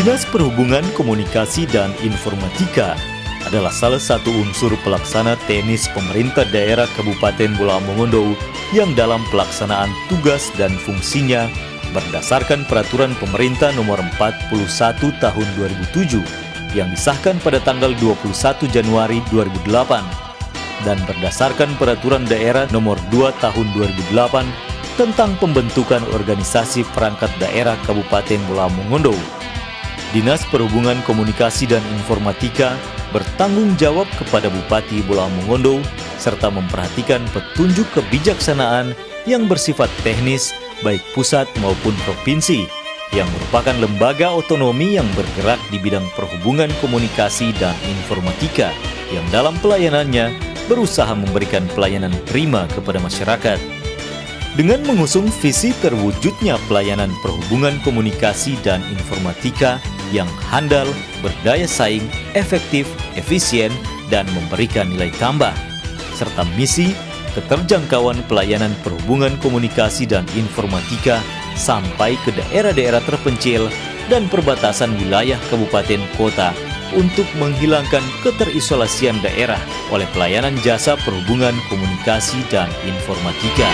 Dinas Perhubungan Komunikasi dan Informatika adalah salah satu unsur pelaksana teknis pemerintah daerah Kabupaten Bola Mongondo yang dalam pelaksanaan tugas dan fungsinya berdasarkan Peraturan Pemerintah Nomor 41 Tahun 2007 yang disahkan pada tanggal 21 Januari 2008 dan berdasarkan Peraturan Daerah Nomor 2 Tahun 2008 tentang pembentukan organisasi perangkat daerah Kabupaten Bola Mongondo. Dinas Perhubungan Komunikasi dan Informatika bertanggung jawab kepada Bupati Bola Mongondo serta memperhatikan petunjuk kebijaksanaan yang bersifat teknis baik pusat maupun provinsi yang merupakan lembaga otonomi yang bergerak di bidang perhubungan komunikasi dan informatika yang dalam pelayanannya berusaha memberikan pelayanan prima kepada masyarakat. Dengan mengusung visi terwujudnya pelayanan perhubungan komunikasi dan informatika yang handal, berdaya saing, efektif, efisien, dan memberikan nilai tambah, serta misi keterjangkauan pelayanan perhubungan komunikasi dan informatika sampai ke daerah-daerah terpencil dan perbatasan wilayah kabupaten kota untuk menghilangkan keterisolasian daerah oleh pelayanan jasa perhubungan komunikasi dan informatika.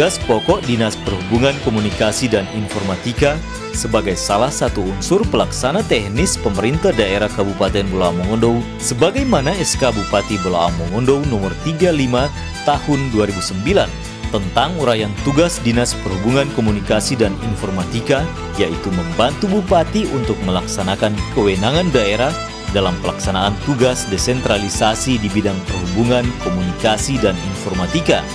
Tugas pokok Dinas Perhubungan Komunikasi dan Informatika sebagai salah satu unsur pelaksana teknis pemerintah daerah Kabupaten Bola Mongondo sebagaimana SK Bupati Bola Mongondo nomor 35 tahun 2009 tentang uraian tugas Dinas Perhubungan Komunikasi dan Informatika, yaitu membantu Bupati untuk melaksanakan kewenangan daerah dalam pelaksanaan tugas desentralisasi di bidang perhubungan, komunikasi, dan informatika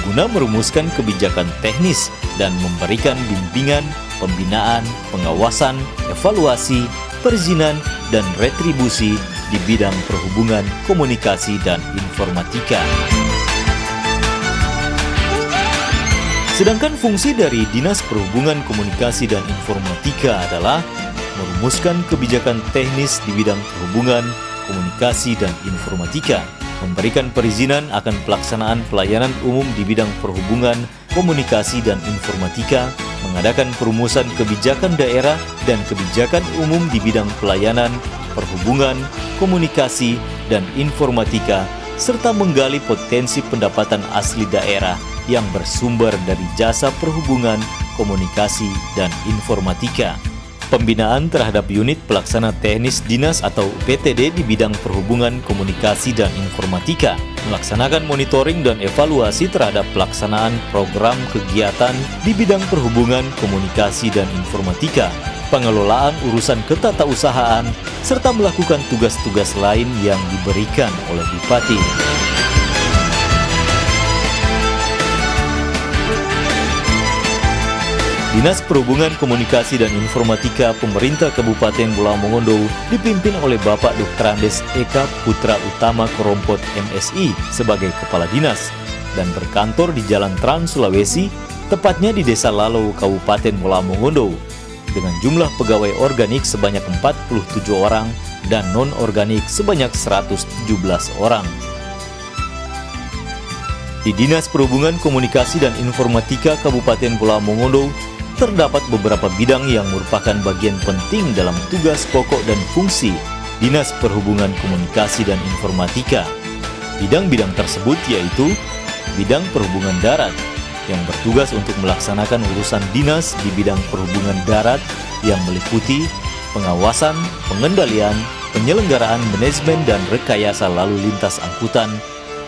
guna merumuskan kebijakan teknis dan memberikan bimbingan, pembinaan, pengawasan, evaluasi, perizinan, dan retribusi di bidang perhubungan, komunikasi, dan informatika. Sedangkan fungsi dari Dinas Perhubungan Komunikasi dan Informatika adalah merumuskan kebijakan teknis di bidang perhubungan, komunikasi, dan informatika, memberikan perizinan akan pelaksanaan pelayanan umum di bidang perhubungan, komunikasi, dan informatika, mengadakan perumusan kebijakan daerah dan kebijakan umum di bidang pelayanan, perhubungan, komunikasi, dan informatika, serta menggali potensi pendapatan asli daerah yang bersumber dari jasa perhubungan, komunikasi, dan informatika. Pembinaan terhadap unit pelaksana teknis dinas atau UPTD di bidang perhubungan, komunikasi, dan informatika, melaksanakan monitoring dan evaluasi terhadap pelaksanaan program kegiatan di bidang perhubungan, komunikasi, dan informatika, pengelolaan urusan ketatausahaan, serta melakukan tugas-tugas lain yang diberikan oleh Bupati. Dinas Perhubungan Komunikasi dan Informatika Pemerintah Kabupaten Bola Mongondo dipimpin oleh Bapak Dr. Andes Eka Putra Utama Korompot MSI sebagai Kepala Dinas dan berkantor di Jalan Trans Sulawesi, tepatnya di Desa Lalo, Kabupaten Bola Mongondo, dengan jumlah pegawai organik sebanyak 47 orang dan non-organik sebanyak 117 orang. Di Dinas Perhubungan Komunikasi dan Informatika Kabupaten Bola Mongondo terdapat beberapa bidang yang merupakan bagian penting dalam tugas pokok dan fungsi Dinas Perhubungan Komunikasi dan Informatika. Bidang-bidang tersebut yaitu bidang perhubungan darat yang bertugas untuk melaksanakan urusan dinas di bidang perhubungan darat yang meliputi pengawasan, pengendalian, penyelenggaraan manajemen dan rekayasa lalu lintas angkutan,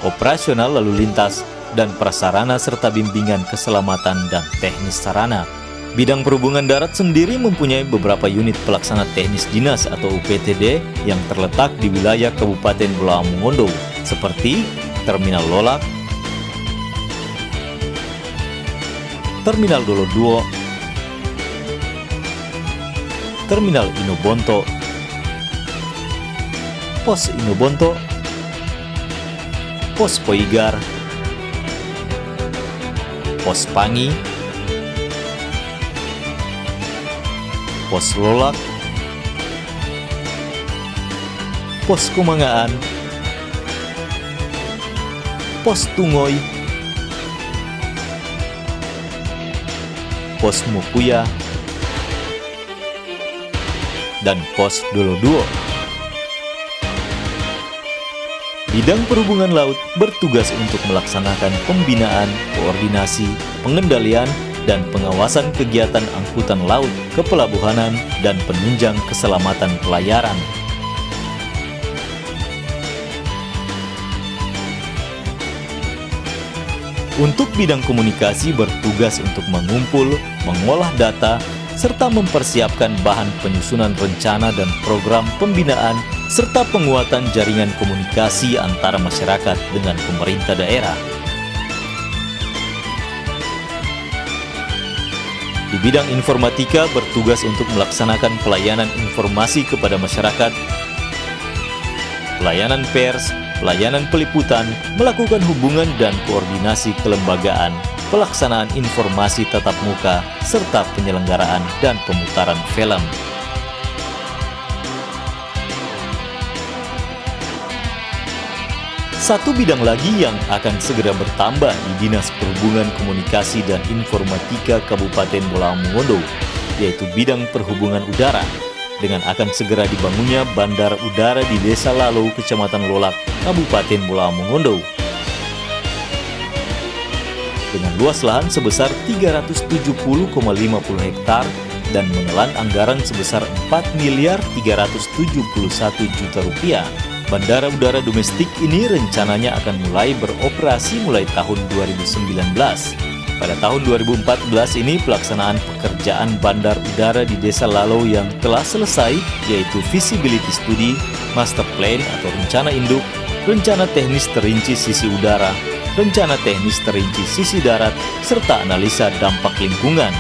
operasional lalu lintas, dan prasarana serta bimbingan keselamatan dan teknis sarana. Bidang perhubungan darat sendiri mempunyai beberapa unit pelaksana teknis dinas atau UPTD yang terletak di wilayah Kabupaten Bola Mongondo, seperti Terminal Lolak, Terminal Doloduo, Terminal Inobonto, Pos Inobonto, Pos Poigar, Pos Pangi, Pos Lolak, Pos Kumangaan, Pos Tungoy, Pos Mukuya, dan Pos Doloduo. Bidang Perhubungan Laut bertugas untuk melaksanakan pembinaan, koordinasi, pengendalian, dan pengawasan kegiatan angkutan laut, kepelabuhanan, dan penunjang keselamatan pelayaran. Untuk bidang komunikasi bertugas untuk mengumpul, mengolah data, serta mempersiapkan bahan penyusunan rencana dan program pembinaan, serta penguatan jaringan komunikasi antara masyarakat dengan pemerintah daerah. Di bidang informatika bertugas untuk melaksanakan pelayanan informasi kepada masyarakat, pelayanan pers, pelayanan peliputan, melakukan hubungan dan koordinasi kelembagaan, pelaksanaan informasi tatap muka, serta penyelenggaraan dan pemutaran film. Satu bidang lagi yang akan segera bertambah di Dinas Perhubungan Komunikasi dan Informatika Kabupaten Bolaang Mongondo, yaitu bidang perhubungan udara, dengan akan segera dibangunnya Bandar Udara di Desa Lalo, Kecamatan Lolak, Kabupaten Bolaang Mongondo. Dengan luas lahan sebesar 370,50 hektar dan menelan anggaran sebesar 4.371 juta rupiah, Bandara Udara Domestik ini rencananya akan mulai beroperasi mulai tahun 2019. Pada tahun 2014 ini pelaksanaan pekerjaan bandar udara di Desa Lalo yang telah selesai, yaitu Feasibility Study, Master Plan atau Rencana Induk, Rencana Teknis Terinci Sisi Udara, Rencana Teknis Terinci Sisi Darat, serta Analisa Dampak Lingkungan.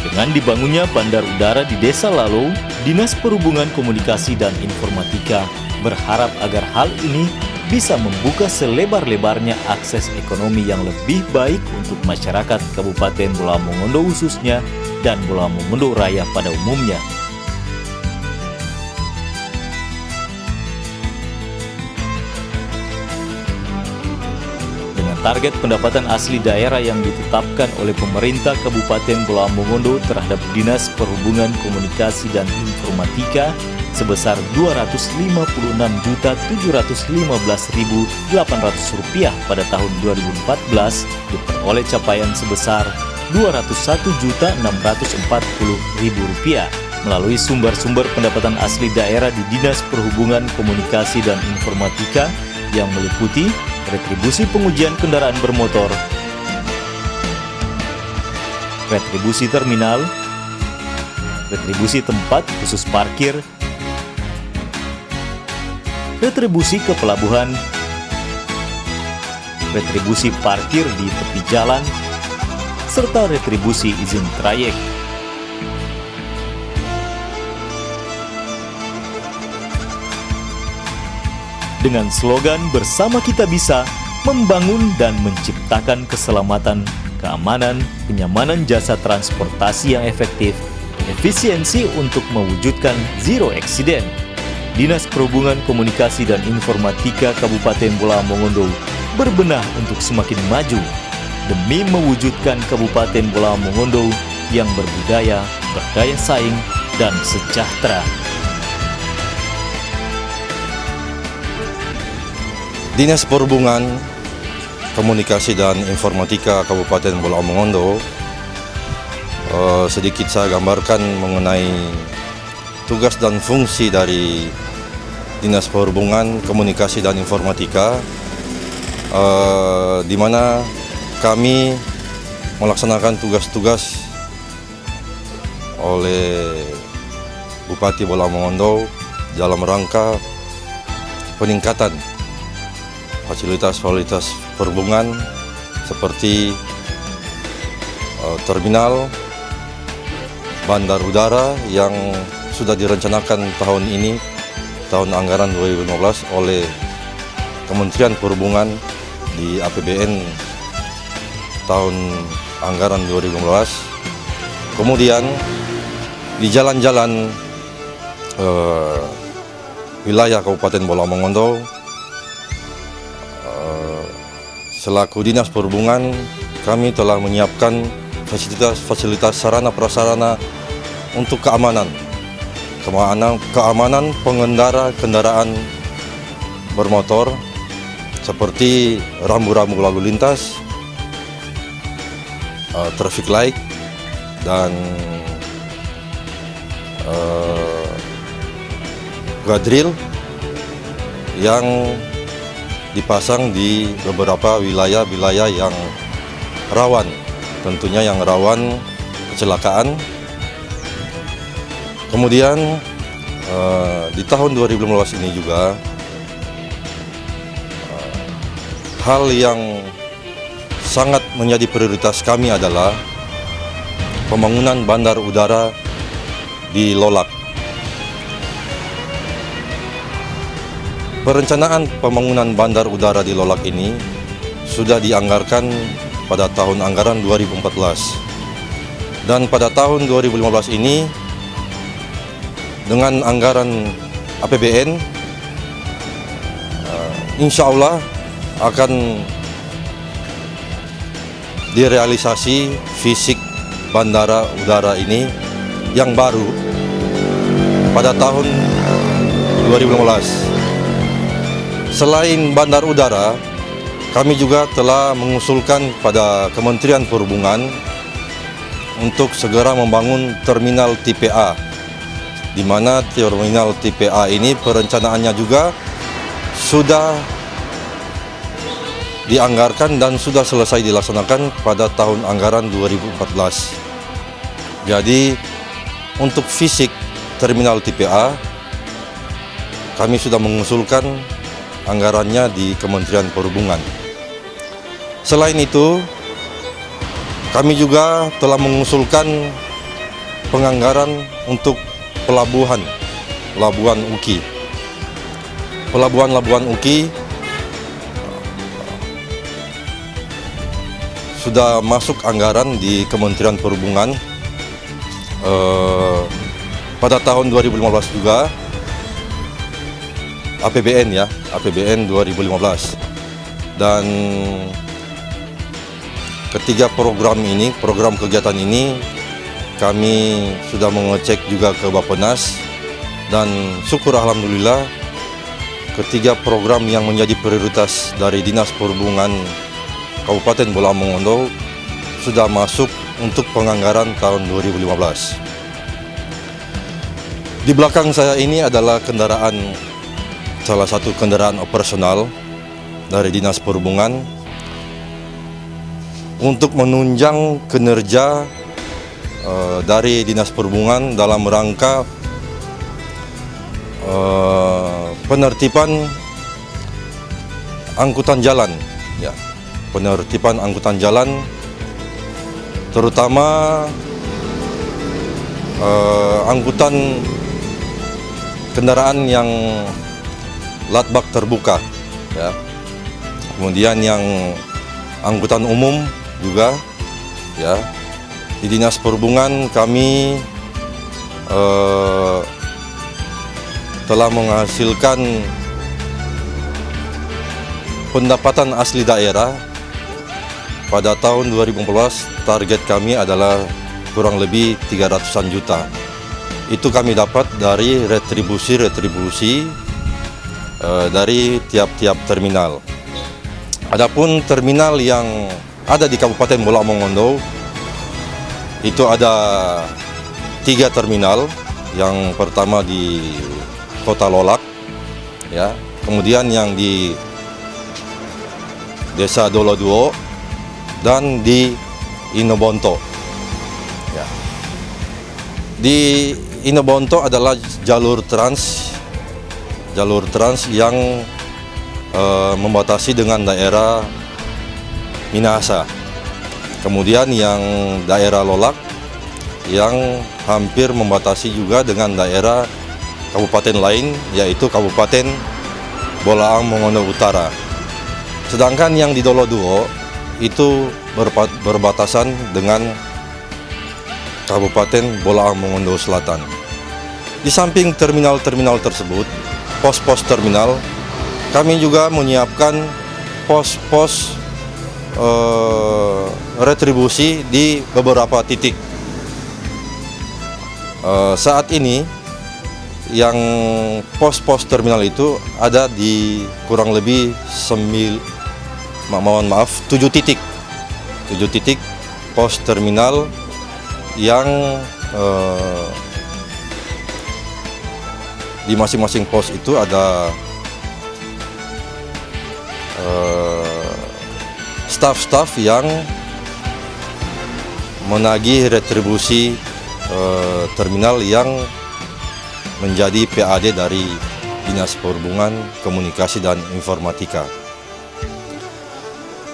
Dengan dibangunnya bandar udara di Desa Lalo, Dinas Perhubungan Komunikasi dan Informatika berharap agar hal ini bisa membuka selebar-lebarnya akses ekonomi yang lebih baik untuk masyarakat Kabupaten Bolaang Mongondo khususnya dan Bolaang Mongondo Raya pada umumnya. Target pendapatan asli daerah yang ditetapkan oleh pemerintah Kabupaten Bolaang Mongondo terhadap Dinas Perhubungan Komunikasi dan Informatika sebesar Rp205.715.800 pada tahun 2014 diperoleh capaian sebesar Rp201.640.000 melalui sumber-sumber pendapatan asli daerah di Dinas Perhubungan Komunikasi dan Informatika yang meliputi retribusi pengujian kendaraan bermotor, retribusi terminal, retribusi tempat khusus parkir, retribusi ke pelabuhan, retribusi parkir di tepi jalan, serta retribusi izin trayek. Dengan slogan "Bersama Kita Bisa", membangun dan menciptakan keselamatan, keamanan, kenyamanan jasa transportasi yang efektif, efisiensi untuk mewujudkan zero accident. Dinas Perhubungan Komunikasi dan Informatika Kabupaten Bolaang Mongondo berbenah untuk semakin maju demi mewujudkan Kabupaten Bolaang Mongondo yang berbudaya, berdaya saing, dan sejahtera. Dinas Perhubungan Komunikasi dan Informatika Kabupaten Bolaang Mongondo, sedikit saya gambarkan mengenai tugas dan fungsi dari Dinas Perhubungan Komunikasi dan Informatika, di mana kami melaksanakan tugas-tugas oleh Bupati Bolaang Mongondo dalam rangka peningkatan fasilitas-fasilitas perhubungan seperti terminal, bandar udara yang sudah direncanakan tahun ini, tahun anggaran 2015 oleh Kementerian Perhubungan di APBN tahun anggaran 2015. Kemudian di jalan-jalan wilayah Kabupaten Bola Mongondo, selaku Dinas Perhubungan, kami telah menyiapkan fasilitas sarana prasarana untuk keamanan pengendara kendaraan bermotor, seperti rambu-rambu lalu lintas, traffic light, dan guardrail yang dipasang di beberapa wilayah-wilayah yang rawan, tentunya yang rawan kecelakaan. Kemudian di tahun 2015 ini juga hal yang sangat menjadi prioritas kami adalah pembangunan bandar udara di Lolak. Perencanaan pembangunan bandar udara di Lolak ini sudah dianggarkan pada tahun anggaran 2014. Dan pada tahun 2015 ini dengan anggaran APBN, insya Allah akan direalisasi fisik bandara udara ini yang baru pada tahun 2015. Selain bandar udara, kami juga telah mengusulkan pada Kementerian Perhubungan untuk segera membangun terminal tipe A, di mana terminal tipe A ini perencanaannya juga sudah dianggarkan dan sudah selesai dilaksanakan pada tahun anggaran 2014. Jadi untuk fisik terminal tipe A, kami sudah mengusulkan anggarannya di Kementerian Perhubungan. Selain itu, kami juga telah mengusulkan penganggaran untuk pelabuhan UKI. Pelabuhan UKI sudah masuk anggaran di Kementerian Perhubungan pada tahun 2015 juga. APBN 2015. Dan ketiga program kegiatan ini kami sudah mengecek juga ke Bappenas, dan syukur alhamdulillah ketiga program yang menjadi prioritas dari Dinas Perhubungan Kabupaten Bola Mongondo sudah masuk untuk penganggaran tahun 2015. Di belakang saya ini adalah salah satu kendaraan operasional dari Dinas Perhubungan untuk menunjang kinerja dari Dinas Perhubungan dalam rangka penertiban angkutan jalan, penertiban angkutan jalan, terutama angkutan kendaraan yang lat bak terbuka, kemudian yang angkutan umum juga, Di Dinas Perhubungan kami telah menghasilkan pendapatan asli daerah pada tahun 2014. Target kami adalah kurang lebih 300-an juta. Itu kami dapat dari retribusi dari tiap-tiap terminal. Adapun terminal yang ada di Kabupaten Bola Mongondo itu ada 3 terminal. Yang pertama di Kota Lolak, kemudian yang di Desa Doloduo dan di Inobonto. Di Inobonto adalah jalur trans yang membatasi dengan daerah Minahasa. Kemudian yang daerah Lolak yang hampir membatasi juga dengan daerah kabupaten lain, yaitu Kabupaten Bolaang Mongondo Utara. Sedangkan yang di Doloduo itu berbatasan dengan Kabupaten Bolaang Mongondo Selatan. Di samping terminal-terminal tersebut, pos-pos terminal, kami juga menyiapkan pos-pos retribusi di beberapa titik. Saat ini yang pos-pos terminal itu ada di kurang lebih 7 titik. 7 titik pos terminal yang di masing-masing pos itu ada staf-staf yang menagih retribusi terminal yang menjadi PAD dari Dinas Perhubungan, Komunikasi dan Informatika.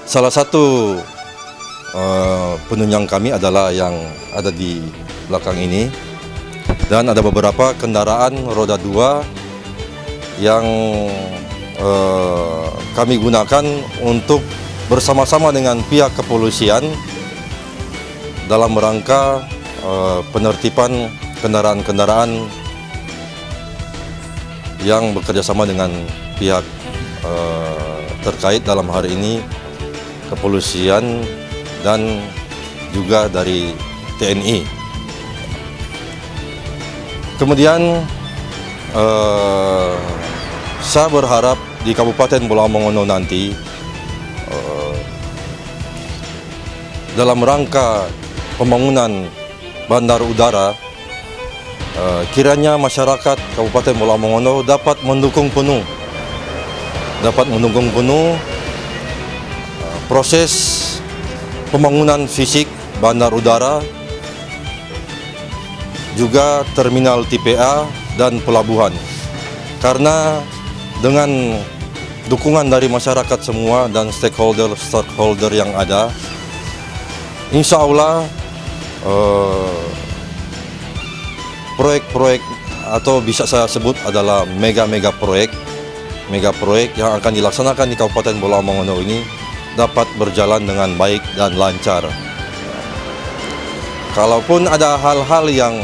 Salah satu penunjang kami adalah yang ada di belakang ini, dan ada beberapa kendaraan roda 2 yang kami gunakan untuk bersama-sama dengan pihak kepolisian dalam rangka penertiban kendaraan-kendaraan yang bekerjasama dengan pihak terkait, dalam hari ini kepolisian dan juga dari TNI. Kemudian saya berharap di Kabupaten Pulau Mongondo nanti dalam rangka pembangunan bandar udara, kiranya masyarakat Kabupaten Pulau Mongondo dapat mendukung penuh proses pembangunan fisik bandar udara, juga terminal TPA dan pelabuhan. Karena dengan dukungan dari masyarakat semua dan stakeholder yang ada, insya Allah proyek-proyek atau bisa saya sebut adalah mega proyek yang akan dilaksanakan di Kabupaten Pulau Mongondo ini dapat berjalan dengan baik dan lancar. Kalaupun ada hal-hal yang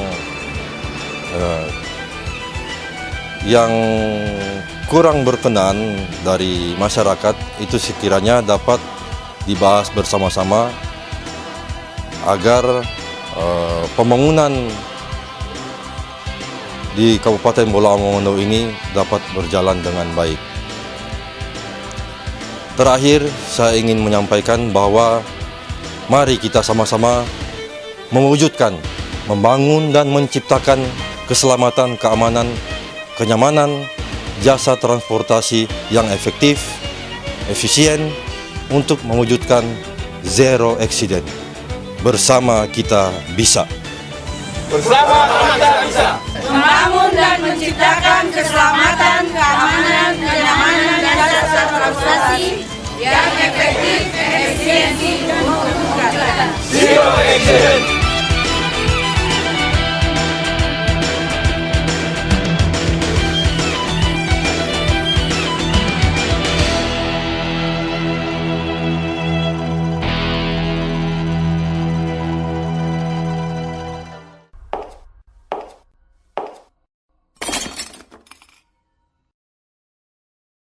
kurang berkenan dari masyarakat, itu sekiranya dapat dibahas bersama-sama agar pembangunan di Kabupaten Pulau Mongondo ini dapat berjalan dengan baik. Terakhir, saya ingin menyampaikan bahwa mari kita sama-sama mewujudkan, membangun dan menciptakan keselamatan, keamanan, kenyamanan, jasa transportasi yang efektif, efisien untuk mewujudkan zero accident. Bersama kita bisa. Bersama kita bisa membangun dan menciptakan keselamatan, keamanan, kenyamanan, dan jasa transportasi yang efektif, efisiensi, dan memudahkan. Zero accident.